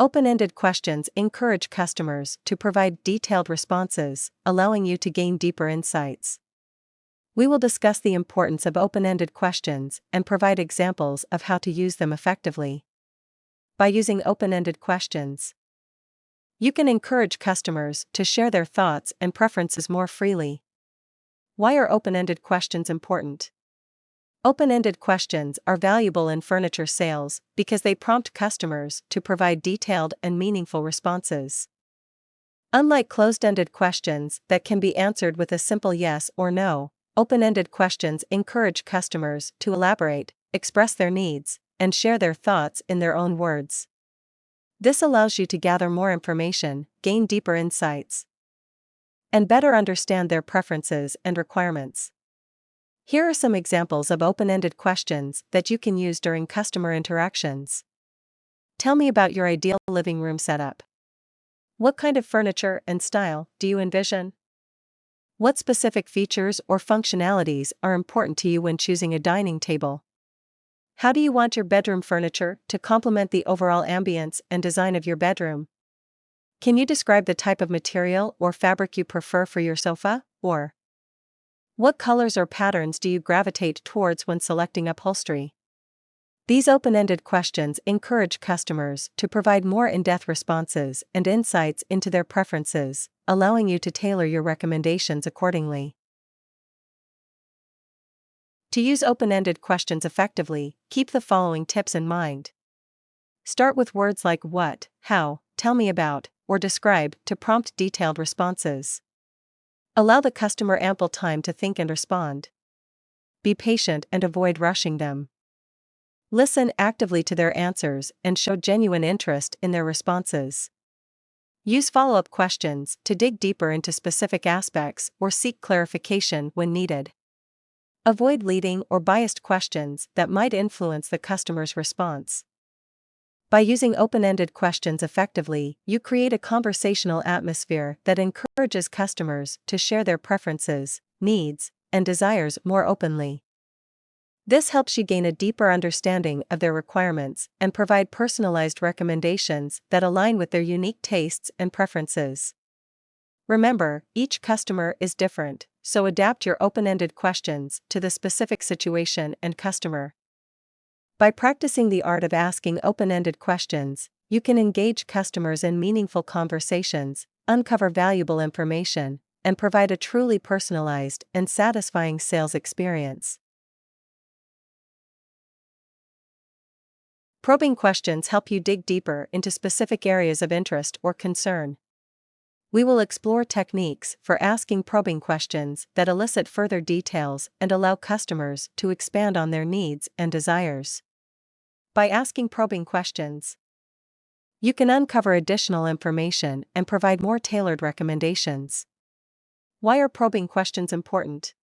Open-ended questions encourage customers to provide detailed responses, allowing you to gain deeper insights. We will discuss the importance of open-ended questions and provide examples of how to use them effectively. By using open-ended questions, you can encourage customers to share their thoughts and preferences more freely. Why are open-ended questions important? Open-ended questions are valuable in furniture sales because they prompt customers to provide detailed and meaningful responses. Unlike closed-ended questions that can be answered with a simple yes or no, open-ended questions encourage customers to elaborate, express their needs, and share their thoughts in their own words. This allows you to gather more information, gain deeper insights, and better understand their preferences and requirements. Here are some examples of open-ended questions that you can use during customer interactions. Tell me about your ideal living room setup. What kind of furniture and style do you envision? What specific features or functionalities are important to you when choosing a dining table? How do you want your bedroom furniture to complement the overall ambience and design of your bedroom? Can you describe the type of material or fabric you prefer for your sofa? Or what colors or patterns do you gravitate towards when selecting upholstery? These open-ended questions encourage customers to provide more in-depth responses and insights into their preferences, allowing you to tailor your recommendations accordingly. To use open-ended questions effectively, keep the following tips in mind. Start with words like what, how, tell me about, or describe to prompt detailed responses. Allow the customer ample time to think and respond. Be patient and avoid rushing them. Listen actively to their answers and show genuine interest in their responses. Use follow-up questions to dig deeper into specific aspects or seek clarification when needed. Avoid leading or biased questions that might influence the customer's response. By using open-ended questions effectively, you create a conversational atmosphere that encourages customers to share their preferences, needs, and desires more openly. This helps you gain a deeper understanding of their requirements and provide personalized recommendations that align with their unique tastes and preferences. Remember, each customer is different, so adapt your open-ended questions to the specific situation and customer. By practicing the art of asking open-ended questions, you can engage customers in meaningful conversations, uncover valuable information, and provide a truly personalized and satisfying sales experience. Probing questions help you dig deeper into specific areas of interest or concern. We will explore techniques for asking probing questions that elicit further details and allow customers to expand on their needs and desires. By asking probing questions, you can uncover additional information and provide more tailored recommendations. Why are probing questions important?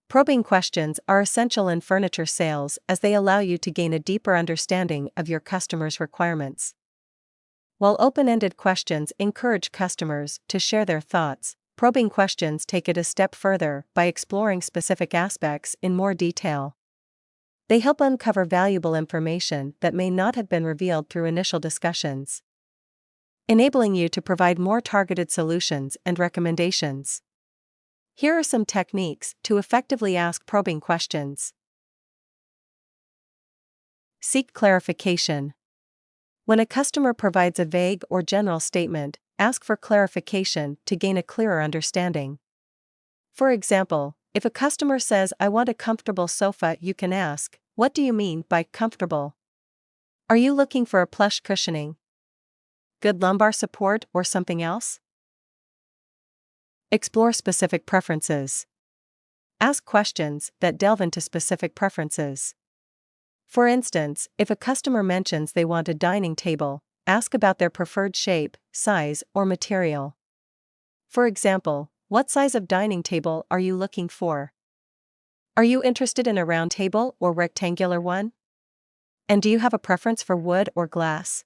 Probing questions are essential in furniture sales as they allow you to gain a deeper understanding of your customers' requirements. While open-ended questions encourage customers to share their thoughts, probing questions take it a step further by exploring specific aspects in more detail. They help uncover valuable information that may not have been revealed through initial discussions, enabling you to provide more targeted solutions and recommendations. Here are some techniques to effectively ask probing questions. Seek clarification. When a customer provides a vague or general statement, ask for clarification to gain a clearer understanding. For example, if a customer says, "I want a comfortable sofa," you can ask, "What do you mean by comfortable? Are you looking for a plush cushioning, good lumbar support, or something else?" Explore specific preferences. Ask questions that delve into specific preferences. For instance, if a customer mentions they want a dining table, ask about their preferred shape, size, or material. For example, what size of dining table are you looking for? Are you interested in a round table or rectangular one? And do you have a preference for wood or glass?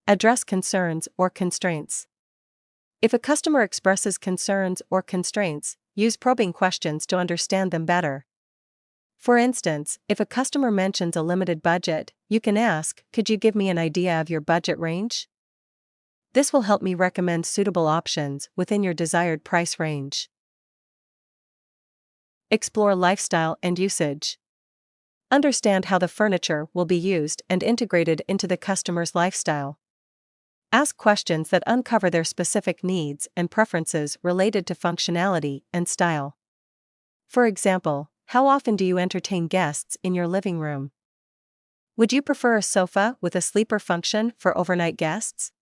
Address concerns or constraints. If a customer expresses concerns or constraints, use probing questions to understand them better. For instance, if a customer mentions a limited budget, you can ask, "Could you give me an idea of your budget range?" This will help me recommend suitable options within your desired price range. Explore lifestyle and usage. Understand how the furniture will be used and integrated into the customer's lifestyle. Ask questions that uncover their specific needs and preferences related to functionality and style. For example, how often do you entertain guests in your living room? Would you prefer a sofa with a sleeper function for overnight guests?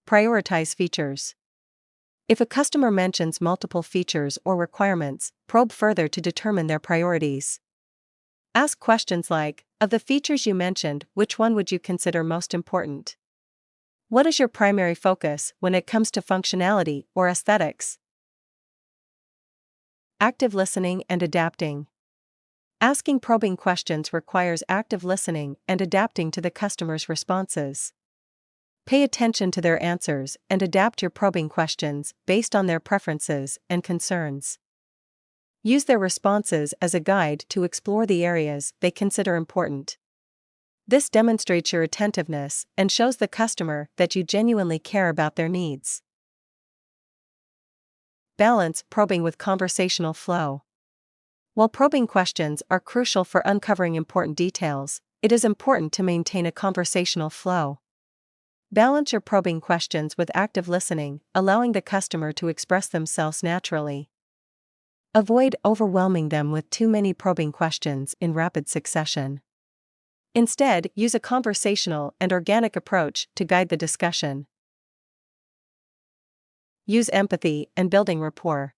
Prioritize features. If a customer mentions multiple features or requirements, probe further to determine their priorities. Ask questions like, "Of the features you mentioned, which one would you consider most important? What is your primary focus when it comes to functionality or aesthetics?" Active listening and adapting. Asking probing questions requires active listening and adapting to the customer's responses. Pay attention to their answers and adapt your probing questions based on their preferences and concerns. Use their responses as a guide to explore the areas they consider important. This demonstrates your attentiveness and shows the customer that you genuinely care about their needs. Balance probing with conversational flow. While probing questions are crucial for uncovering important details, it is important to maintain a conversational flow. Balance your probing questions with active listening, allowing the customer to express themselves naturally. Avoid overwhelming them with too many probing questions in rapid succession. Instead, use a conversational and organic approach to guide the discussion. Use empathy and building rapport.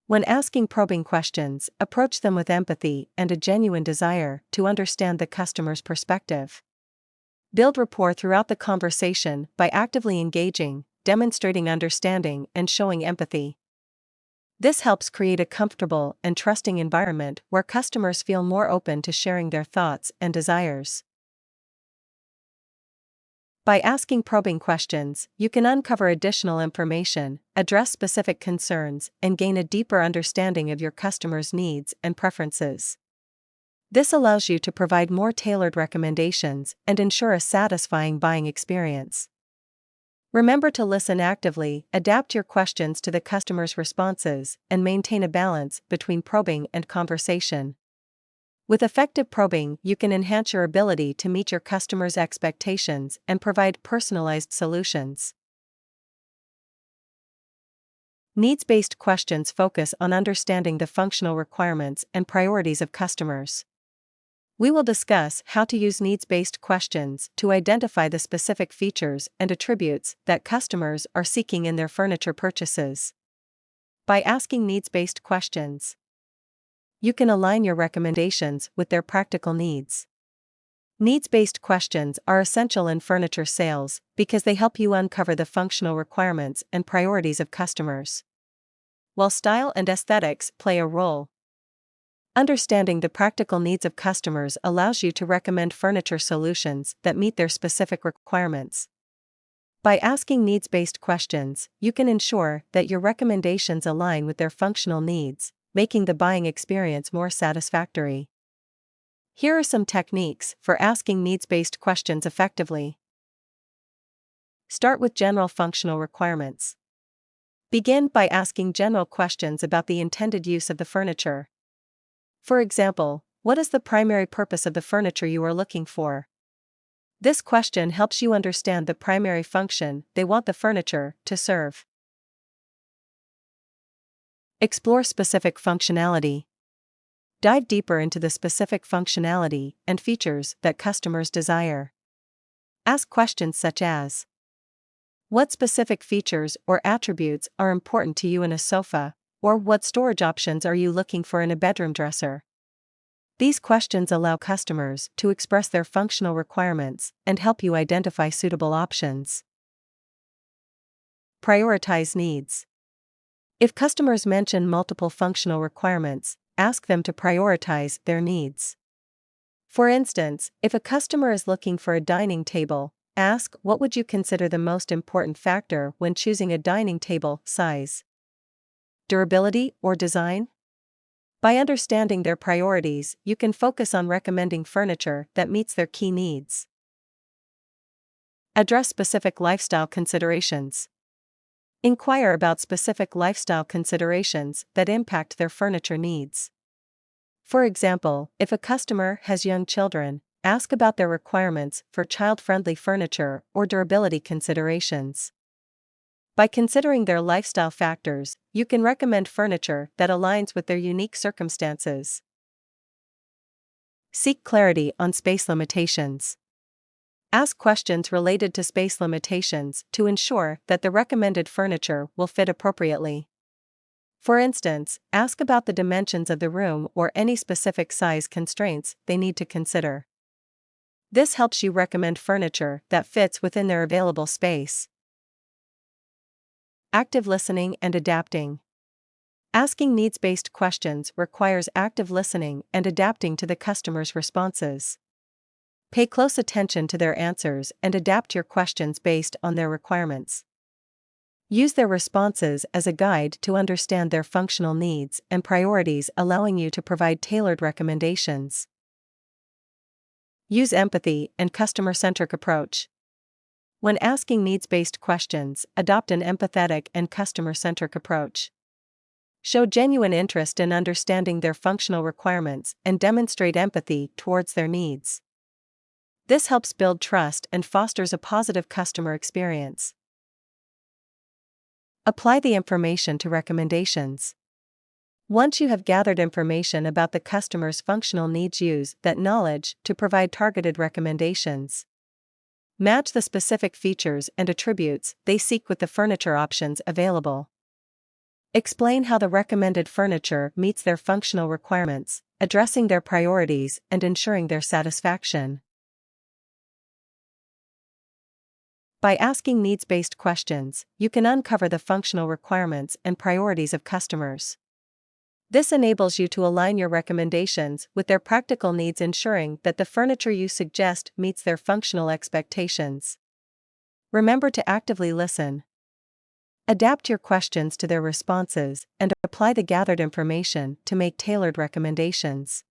When asking probing questions, approach them with empathy and a genuine desire to understand the customer's perspective. Build rapport throughout the conversation by actively engaging, demonstrating understanding, and showing empathy. This helps create a comfortable and trusting environment where customers feel more open to sharing their thoughts and desires. By asking probing questions, you can uncover additional information, address specific concerns, and gain a deeper understanding of your customers' needs and preferences. This allows you to provide more tailored recommendations and ensure a satisfying buying experience. Remember to listen actively, adapt your questions to the customer's responses, and maintain a balance between probing and conversation. With effective probing, you can enhance your ability to meet your customers' expectations and provide personalized solutions. Needs-based questions focus on understanding the functional requirements and priorities of customers. We will discuss how to use needs-based questions to identify the specific features and attributes that customers are seeking in their furniture purchases. By asking needs-based questions, you can align your recommendations with their practical needs. Needs-based questions are essential in furniture sales because they help you uncover the functional requirements and priorities of customers, while style and aesthetics play a role. Understanding the practical needs of customers allows you to recommend furniture solutions that meet their specific requirements. By asking needs-based questions, you can ensure that your recommendations align with their functional needs, making the buying experience more satisfactory. Here are some techniques for asking needs-based questions effectively. Start with general functional requirements. Begin by asking general questions about the intended use of the furniture. For example, what is the primary purpose of the furniture you are looking for? This question helps you understand the primary function they want the furniture to serve. Explore specific functionality. Dive deeper into the specific functionality and features that customers desire. Ask questions such as, what specific features or attributes are important to you in a sofa, or what storage options are you looking for in a bedroom dresser? These questions allow customers to express their functional requirements and help you identify suitable options. Prioritize needs. If customers mention multiple functional requirements, ask them to prioritize their needs. For instance, if a customer is looking for a dining table, ask, what would you consider the most important factor when choosing a dining table size? Durability or design? By understanding their priorities, you can focus on recommending furniture that meets their key needs. Address specific lifestyle considerations. Inquire about specific lifestyle considerations that impact their furniture needs. For example, if a customer has young children, ask about their requirements for child-friendly furniture or durability considerations. By considering their lifestyle factors, you can recommend furniture that aligns with their unique circumstances. Seek clarity on space limitations. Ask questions related to space limitations to ensure that the recommended furniture will fit appropriately. For instance, ask about the dimensions of the room or any specific size constraints they need to consider. This helps you recommend furniture that fits within their available space. Active listening and adapting. Asking needs-based questions requires active listening and adapting to the customer's responses. Pay close attention to their answers and adapt your questions based on their requirements. Use their responses as a guide to understand their functional needs and priorities, allowing you to provide tailored recommendations. Use empathy and customer-centric approach. When asking needs-based questions, adopt an empathetic and customer-centric approach. Show genuine interest in understanding their functional requirements and demonstrate empathy towards their needs. This helps build trust and fosters a positive customer experience. Apply the information to recommendations. Once you have gathered information about the customer's functional needs, use that knowledge to provide targeted recommendations. Match the specific features and attributes they seek with the furniture options available. Explain how the recommended furniture meets their functional requirements, addressing their priorities and ensuring their satisfaction. By asking needs-based questions, you can uncover the functional requirements and priorities of customers. This enables you to align your recommendations with their practical needs, ensuring that the furniture you suggest meets their functional expectations. Remember to actively listen. Adapt your questions to their responses and apply the gathered information to make tailored recommendations.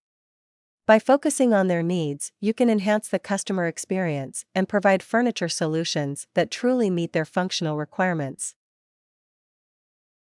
By focusing on their needs, you can enhance the customer experience and provide furniture solutions that truly meet their functional requirements.